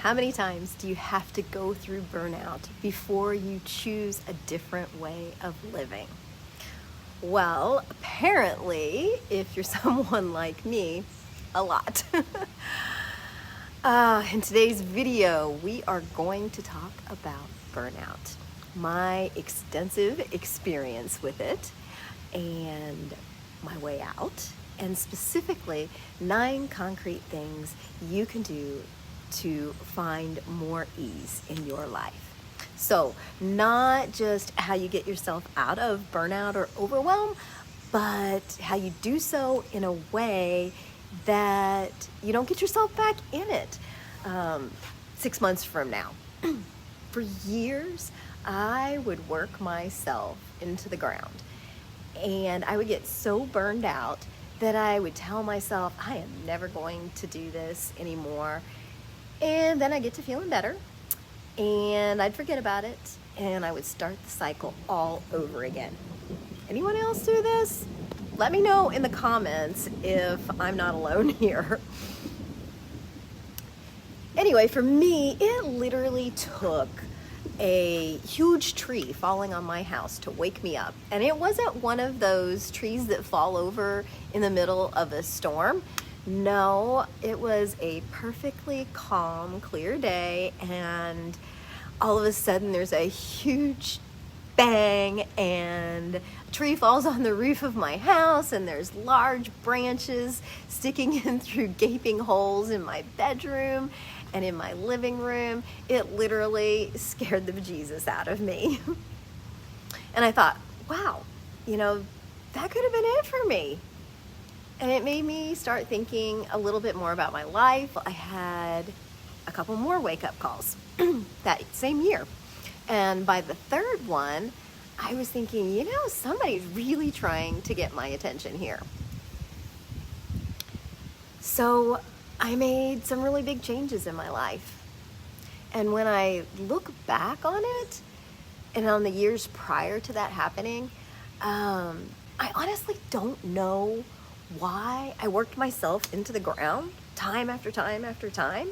How many times do you have to go through burnout before you choose a different way of living? Well, apparently, if you're someone like me, a lot. In today's video, we are going to talk about burnout, my extensive experience with it, and my way out, and specifically 9 concrete things you can do to find more ease in your life. So not just how you get yourself out of burnout or overwhelm, but how you do so in a way that you don't get yourself back in it 6 months from now. For years, I would work myself into the ground, and I would get so burned out that I would tell myself, I am never going to do this anymore. And then I get to feeling better, and I'd forget about it, and I would start the cycle all over again. Anyone else do this? Let me know in the comments if I'm not alone here. Anyway, for me, it literally took a huge tree falling on my house to wake me up. And it wasn't one of those trees that fall over in the middle of a storm. No, it was a perfectly calm, clear day, and all of a sudden there's a huge bang and a tree falls on the roof of my house, and there's large branches sticking in through gaping holes in my bedroom and in my living room. It literally scared the bejesus out of me. And I thought, wow, that could have been it for me. And it made me start thinking a little bit more about my life. I had a couple more wake-up calls that same year. And by the third one, I was thinking, somebody's really trying to get my attention here. So I made some really big changes in my life. And when I look back on it, and on the years prior to that happening, I honestly don't know why I worked myself into the ground time after time after time.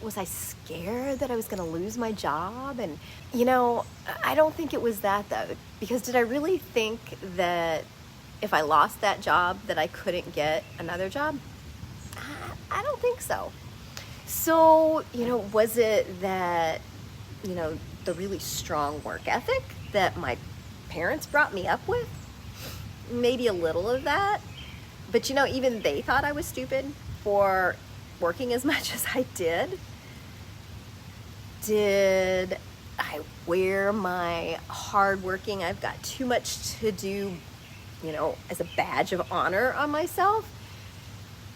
Was I scared that I was going to lose my job? And, I don't think it was that, though, because did I really think that if I lost that job that I couldn't get another job? I don't think so. So, was it that, the really strong work ethic that my parents brought me up with? Maybe a little of that, but even they thought I was stupid for working as much as I did. Did I wear my hard working, I've got too much to do, as a badge of honor on myself?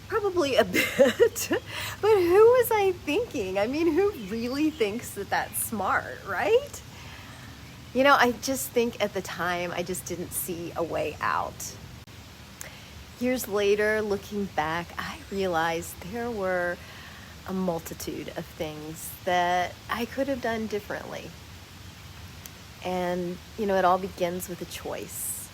Probably a bit, but who was I thinking? I mean, who really thinks that that's smart, right? I just think at the time, I just didn't see a way out. Years later, looking back, I realized there were a multitude of things that I could have done differently. And, it all begins with a choice.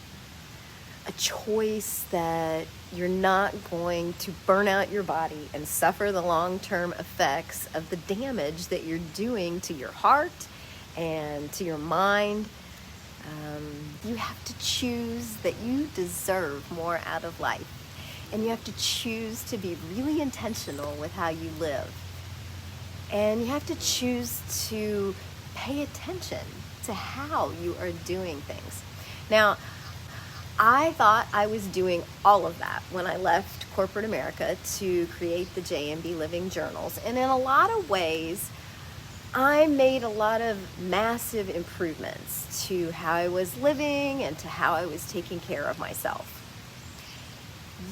A choice that you're not going to burn out your body and suffer the long-term effects of the damage that you're doing to your heart and to your mind. You have to choose that you deserve more out of life. And you have to choose to be really intentional with how you live. And you have to choose to pay attention to how you are doing things. Now, I thought I was doing all of that when I left corporate America to create the J&B Living Journals. And in a lot of ways, I made a lot of massive improvements to how I was living and to how I was taking care of myself.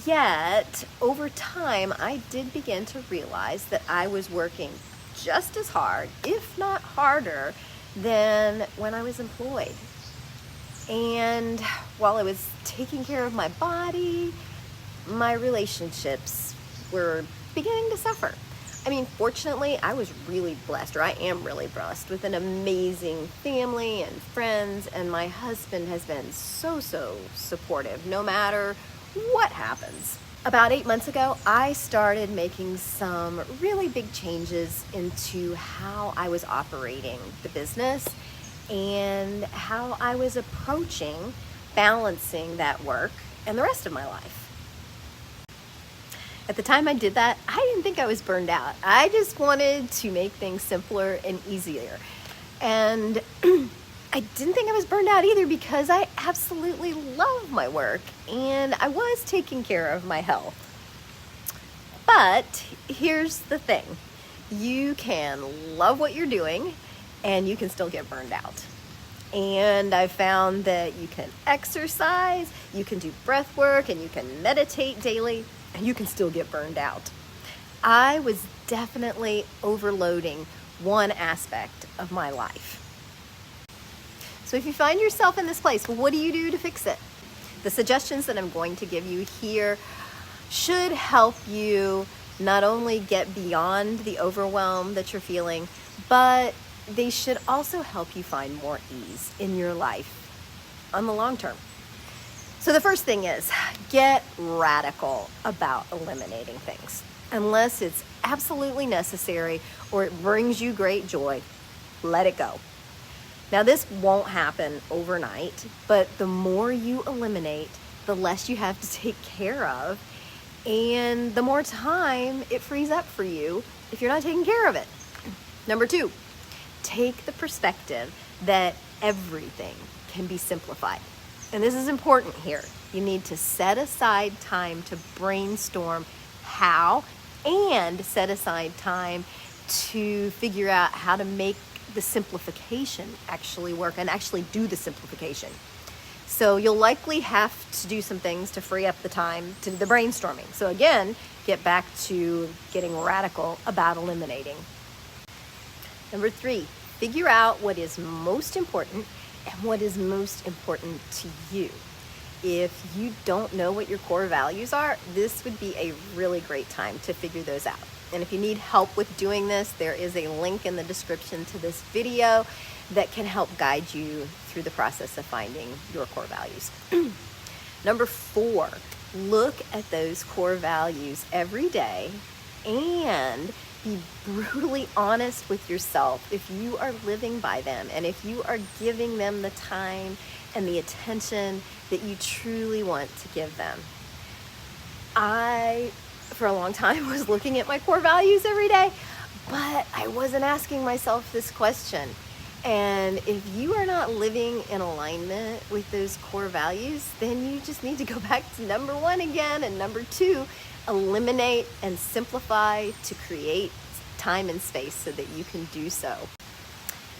Yet, over time, I did begin to realize that I was working just as hard, if not harder, than when I was employed. And while I was taking care of my body, my relationships were beginning to suffer. I mean, fortunately, I was really blessed, or I am really blessed, with an amazing family and friends, and my husband has been so supportive, no matter what happens. About 8 months ago, I started making some really big changes into how I was operating the business and how I was approaching balancing that work and the rest of my life. At the time I did that, I didn't think I was burned out. I just wanted to make things simpler and easier. And I didn't think I was burned out either because I absolutely love my work and I was taking care of my health. But here's the thing. You can love what you're doing and you can still get burned out. And I found that you can exercise, you can do breath work, and you can meditate daily, and you can still get burned out. I was definitely overloading one aspect of my life. So if you find yourself in this place, what do you do to fix it? The suggestions that I'm going to give you here should help you not only get beyond the overwhelm that you're feeling, but they should also help you find more ease in your life on the long term. So the first thing is get radical about eliminating things. Unless it's absolutely necessary or it brings you great joy, let it go. Now this won't happen overnight, but the more you eliminate, the less you have to take care of, and the more time it frees up for you if you're not taking care of it. Number 2, take the perspective that everything can be simplified. And this is important here. You need to set aside time to brainstorm how, and set aside time to figure out how to make the simplification actually work and actually do the simplification. So you'll likely have to do some things to free up the time to the brainstorming. So again, get back to getting radical about eliminating. Number 3, figure out what is most important and what is most important to you. If you don't know what your core values are, this would be a really great time to figure those out. And if you need help with doing this, there is a link in the description to this video that can help guide you through the process of finding your core values. Number 4, look at those core values every day and be brutally honest with yourself if you are living by them and if you are giving them the time and the attention that you truly want to give them. I, for a long time, was looking at my core values every day, but I wasn't asking myself this question. And if you are not living in alignment with those core values, then you just need to go back to number 1 again. And number 2, eliminate and simplify to create time and space so that you can do so.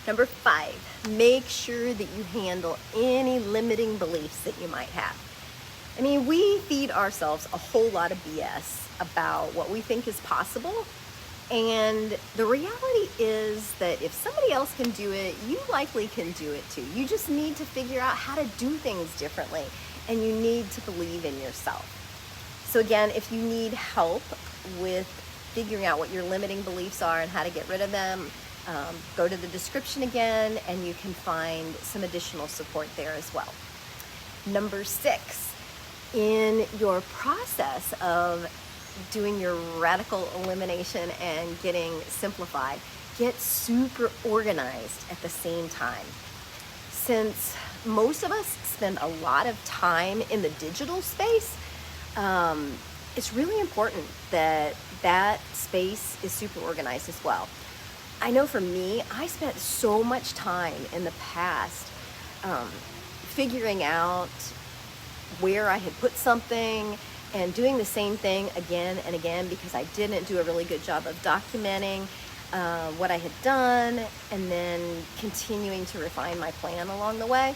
Number 5, make sure that you handle any limiting beliefs that you might have. I mean, we feed ourselves a whole lot of BS about what we think is possible. And the reality is that if somebody else can do it, you likely can do it too. You just need to figure out how to do things differently, and you need to believe in yourself. So again, if you need help with figuring out what your limiting beliefs are and how to get rid of them, go to the description again and you can find some additional support there as well. Number 6, in your process of doing your radical elimination and getting simplified, get super organized at the same time. Since most of us spend a lot of time in the digital space, it's really important that that space is super organized as well. I know for me, I spent so much time in the past figuring out where I had put something and doing the same thing again and again because I didn't do a really good job of documenting what I had done and then continuing to refine my plan along the way.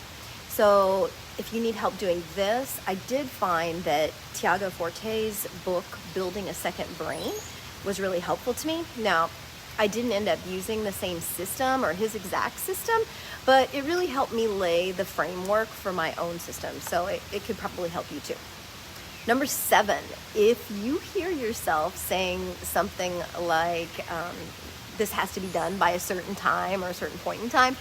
So if you need help doing this, I did find that Tiago Forte's book, Building a Second Brain, was really helpful to me. Now, I didn't end up using the same system or his exact system, but it really helped me lay the framework for my own system. So it could probably help you too. Number 7, if you hear yourself saying something like, this has to be done by a certain time or a certain point in time,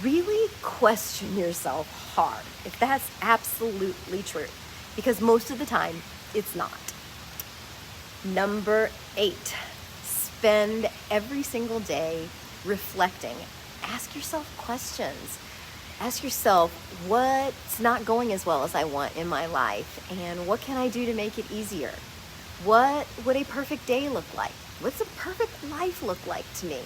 really question yourself hard if that's absolutely true. Because most of the time, It's not. Number 8, spend every single day reflecting. Ask yourself questions. Ask yourself, what's not going as well as I want in my life, and what can I do to make it easier? What would a perfect day look like? What's a perfect life look like to me?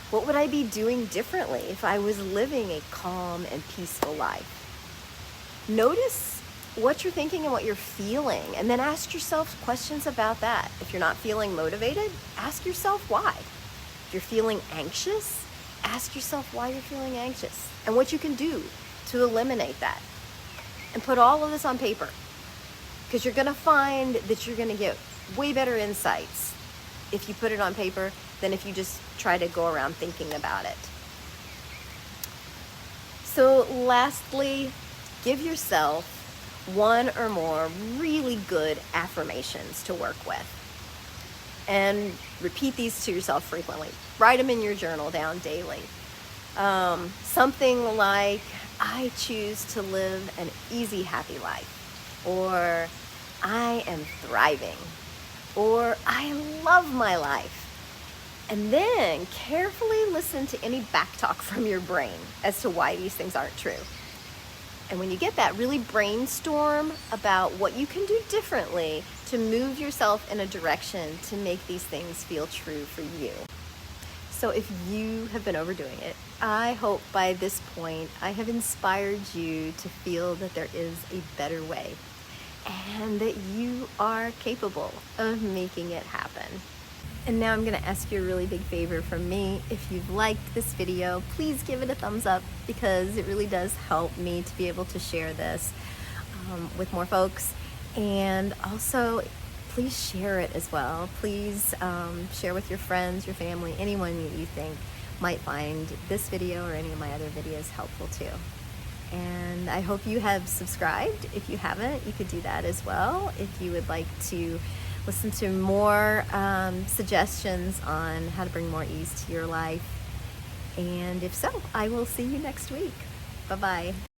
What would I be doing differently if I was living a calm and peaceful life? Notice what you're thinking and what you're feeling, and then ask yourself questions about that. If you're not feeling motivated, ask yourself why. If you're feeling anxious, ask yourself why you're feeling anxious and what you can do to eliminate that. And put all of this on paper, because you're going to find that you're going to get way better insights if you put it on paper than if you just try to go around thinking about it. So lastly, give yourself one or more really good affirmations to work with. And repeat these to yourself frequently. Write them in your journal down daily. Something like, I choose to live an easy, happy life. Or, I am thriving. Or, I love my life. And then carefully listen to any backtalk from your brain as to why these things aren't true. And when you get that, really brainstorm about what you can do differently to move yourself in a direction to make these things feel true for you. So if you have been overdoing it, I hope by this point I have inspired you to feel that there is a better way and that you are capable of making it happen. And now I'm going to ask you a really big favor from me. If you've liked this video, please give it a thumbs up, because it really does help me to be able to share this with more folks. And also, please share it as well. Please share with your friends, your family, anyone that you think might find this video or any of my other videos helpful too. And I hope you have subscribed. If you haven't, you could do that as well. If you would like to listen to more suggestions on how to bring more ease to your life. And if so, I will see you next week. Bye-bye.